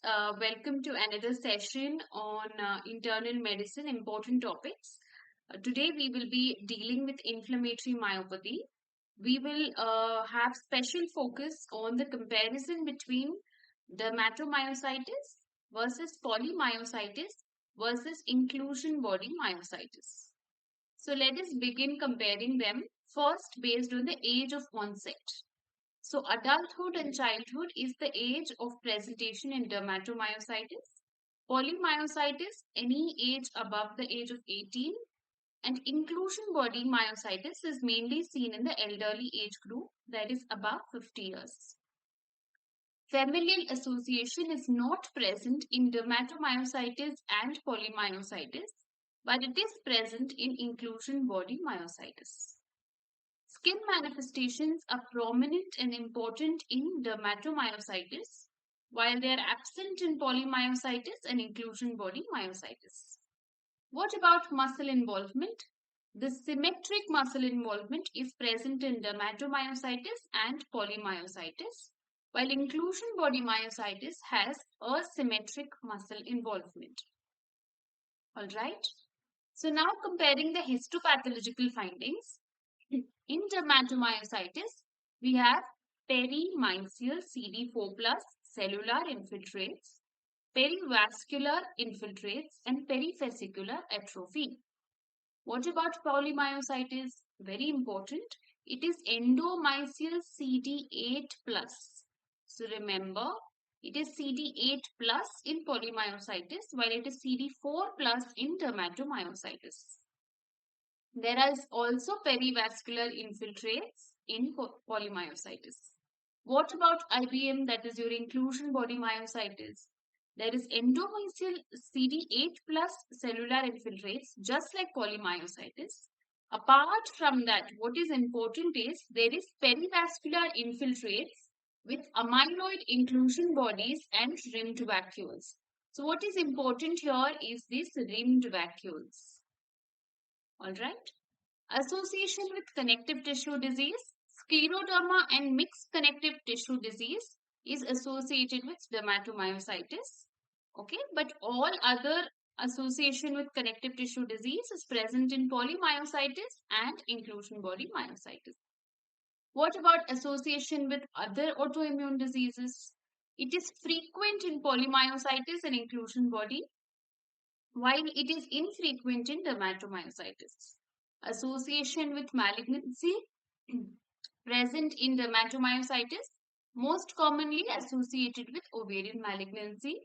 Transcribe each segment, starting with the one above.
Welcome to another session on internal medicine, important topics. Today we will be dealing with inflammatory myopathy. We will have special focus on the comparison between dermatomyositis versus polymyositis versus inclusion body myositis. So let us begin comparing them first based on the age of onset. So adulthood and childhood is the age of presentation in dermatomyositis. Polymyositis, any age above the age of 18. And inclusion body myositis is mainly seen in the elderly age group, that is above 50 years. Familial association is not present in dermatomyositis and polymyositis, but it is present in inclusion body myositis. Skin manifestations are prominent and important in dermatomyositis, while they are absent in polymyositis and inclusion body myositis. What about muscle involvement? The symmetric muscle involvement is present in dermatomyositis and polymyositis, while inclusion body myositis has asymmetric muscle involvement. All right. So now comparing the histopathological findings. In dermatomyositis, we have perimysial CD4+ cellular infiltrates, perivascular infiltrates, and perifascicular atrophy. What about polymyositis? Very important. It is endomysial CD8+. So remember, it is CD8+ in polymyositis, while it is CD4+ in dermatomyositis. There is also perivascular infiltrates in polymyositis. What about IBM, that is your inclusion body myositis? There is endomysial CD8+ cellular infiltrates just like polymyositis. Apart from that, what is important is there is perivascular infiltrates with amyloid inclusion bodies and rimmed vacuoles. So what is important here is this rimmed vacuoles. Alright. Association with connective tissue disease. Scleroderma and mixed connective tissue disease is associated with dermatomyositis. Okay, but all other association with connective tissue disease is present in polymyositis and inclusion body myositis. What about association with other autoimmune diseases? It is frequent in polymyositis and inclusion body, while it is infrequent in dermatomyositis. Association with malignancy present in dermatomyositis, most commonly associated with ovarian malignancy.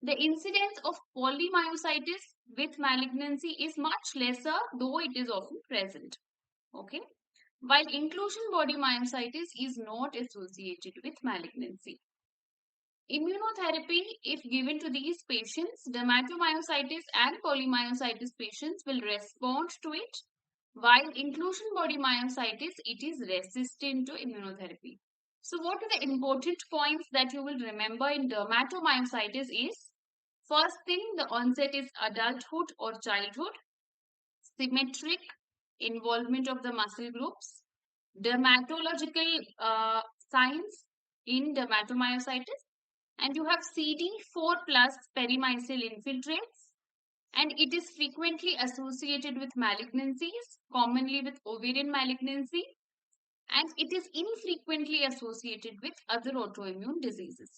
The incidence of polymyositis with malignancy is much lesser, though it is often present. Okay, while inclusion body myositis is not associated with malignancy. Immunotherapy, if given to these patients, dermatomyositis and polymyositis patients will respond to it, while inclusion body myositis, it is resistant to immunotherapy. So what are the important points that you will remember in dermatomyositis is, first thing, the onset is adulthood or childhood, symmetric involvement of the muscle groups, dermatological signs in dermatomyositis, and you have CD4+ perimysial infiltrates, and it is frequently associated with malignancies, commonly with ovarian malignancy, and it is infrequently associated with other autoimmune diseases,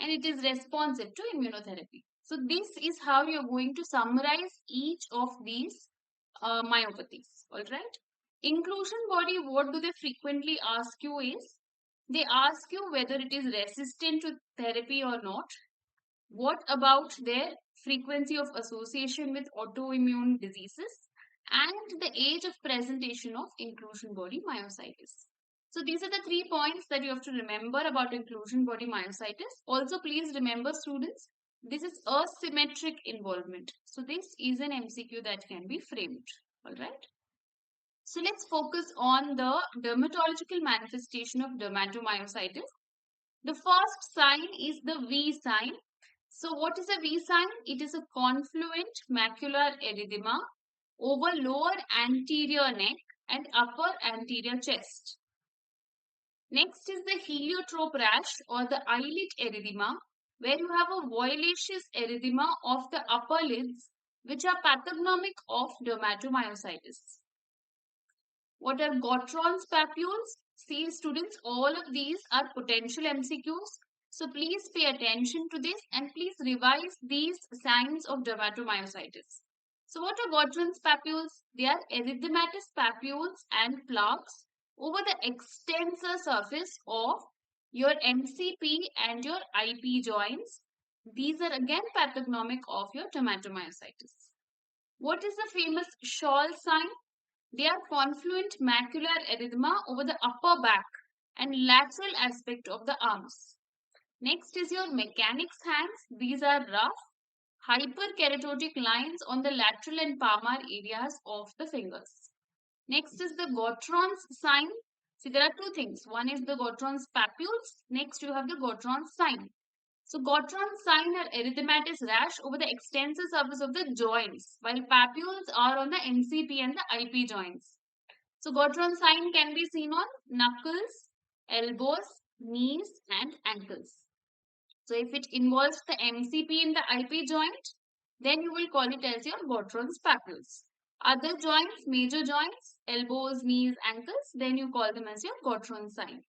and it is responsive to immunotherapy. So this is how you are going to summarize each of these myopathies. All right. Inclusion body, what do they frequently ask you is, they ask you whether it is resistant to therapy or not. What about their frequency of association with autoimmune diseases and the age of presentation of inclusion body myositis. So these are the 3 points that you have to remember about inclusion body myositis. Also, please remember, students, this is asymmetric involvement. So this is an MCQ that can be framed. All right. So let's focus on the dermatological manifestation of dermatomyositis. The first sign is the V sign. So what is a V sign? It is a confluent macular erythema over lower anterior neck and upper anterior chest. Next is the heliotrope rash or the eyelid erythema where you have a violaceous erythema of the upper lids, which are pathognomic of dermatomyositis. What are Gottron's papules? See, students, all of these are potential MCQs. So please pay attention to this and please revise these signs of dermatomyositis. So what are Gottron's papules? They are erythematous papules and plaques over the extensor surface of your MCP and your IP joints. These are again pathognomic of your dermatomyositis. What is the famous Scholl sign? They are confluent macular erythema over the upper back and lateral aspect of the arms. Next is your mechanics hands. These are rough, hyperkeratotic lines on the lateral and palmar areas of the fingers. Next is the Gottron's sign. See, there are two things. One is the Gottron's papules. Next, you have the Gottron's sign. So Gottron's sign are erythematous rash over the extensor surface of the joints, while papules are on the MCP and the IP joints. So Gottron's sign can be seen on knuckles, elbows, knees and ankles. So if it involves the MCP in the IP joint, then you will call it as your Gottron's papules. Other joints, major joints, elbows, knees, ankles, then you call them as your Gottron's sign.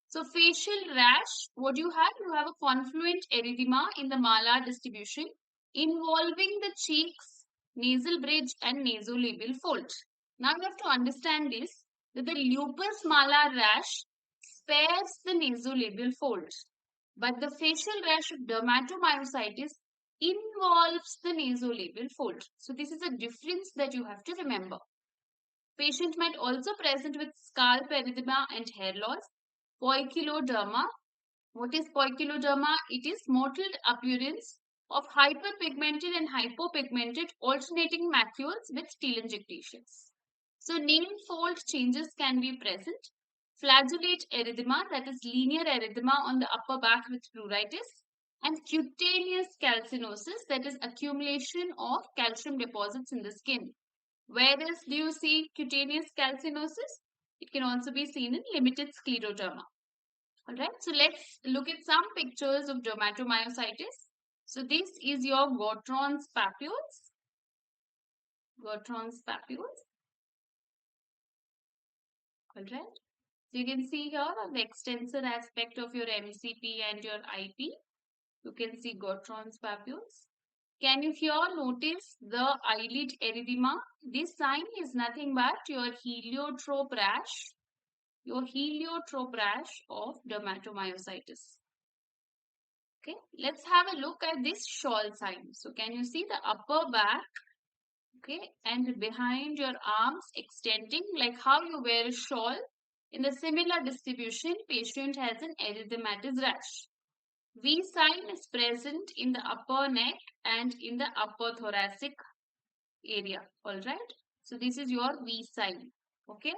So facial rash, what you have? You have a confluent erythema in the malar distribution involving the cheeks, nasal bridge and nasolabial fold. Now you have to understand this, that the lupus malar rash spares the nasolabial fold, but the facial rash of dermatomyositis involves the nasolabial fold. So this is a difference that you have to remember. Patient might also present with scalp erythema and hair loss. Poikiloderma. What is poikiloderma? It is mottled appearance of hyperpigmented and hypopigmented alternating macules with telangiectasias. So nail fold changes can be present. Flagellate erythema, that is linear erythema on the upper back with pruritus, and cutaneous calcinosis, that is accumulation of calcium deposits in the skin. Where else do you see cutaneous calcinosis? It can also be seen in limited scleroderma. Alright, so let's look at some pictures of dermatomyositis. So this is your Gottron's papules. Gottron's papules. Alright, so you can see here on the extensor aspect of your MCP and your IP. You can see Gottron's papules. Can you here notice the eyelid erythema? This sign is nothing but your heliotrope rash. Your heliotrope rash of dermatomyositis. Okay, let's have a look at this Scholl sign. So can you see the upper back, okay, and behind your arms extending like how you wear a shawl? In the similar distribution, patient has an erythematous rash. V sign is present in the upper neck and in the upper thoracic area. Alright, so this is your V sign. Okay,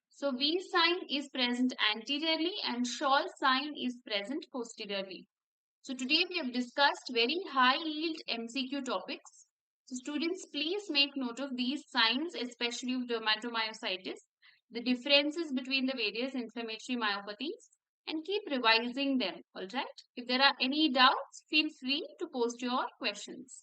so V sign is present anteriorly and Scholl sign is present posteriorly. So today we have discussed very high yield MCQ topics. So students, please make note of these signs, especially of dermatomyositis, the differences between the various inflammatory myopathies, and keep revising them. Alright. If there are any doubts, feel free to post your questions.